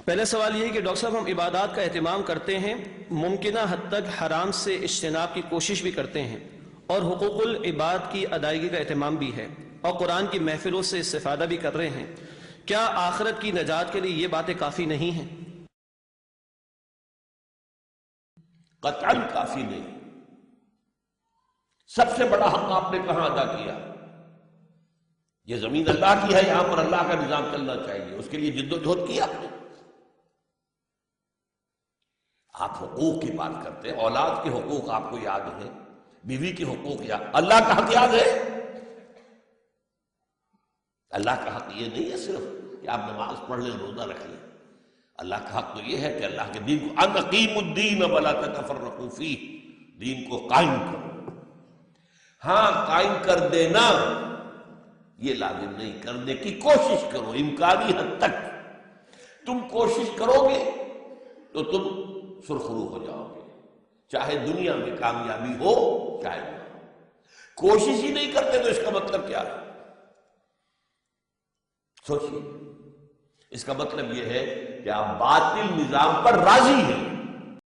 پہلا سوال یہ ہے کہ ڈاکٹر صاحب ہم عبادات کا اہتمام کرتے ہیں، ممکنہ حد تک حرام سے اجتناب کی کوشش بھی کرتے ہیں، اور حقوق العباد کی ادائیگی کا اہتمام بھی ہے، اور قرآن کی محفلوں سے استفادہ بھی کر رہے ہیں، کیا آخرت کی نجات کے لیے یہ باتیں کافی نہیں ہیں؟ قطعاً کافی نہیں۔ سب سے بڑا حق آپ نے کہاں ادا کیا؟ یہ زمین اللہ کی ہے، یہاں پر اللہ کا نظام چلنا چاہیے، اس کے لیے جد و جہد کی آپ نے۔ آپ حقوق کی بات کرتے ہیں، اولاد کے حقوق آپ کو یاد ہے، بیوی کے حقوق یاد، اللہ کا حق یاد ہے؟ اللہ کا حق یہ نہیں ہے صرف کہ آپ نماز پڑھ لیں، روزہ رکھ لیں۔ اللہ کا حق تو یہ ہے کہ اللہ کے دین کو ان اقیموا الدین ولا تتفرقوا فیہ، دین کو قائم کرو۔ ہاں قائم کر دینا یہ لازم نہیں، کرنے کی کوشش کرو، امکانی حد تک تم کوشش کرو گے تو تم سرخرو ہو جاؤ گے، چاہے دنیا میں کامیابی ہو چاہے نہ ہو۔ کوشش ہی نہیں کرتے تو اس کا مطلب کیا ہے؟ سوچیے، اس کا مطلب یہ ہے کہ آپ باطل نظام پر راضی ہیں۔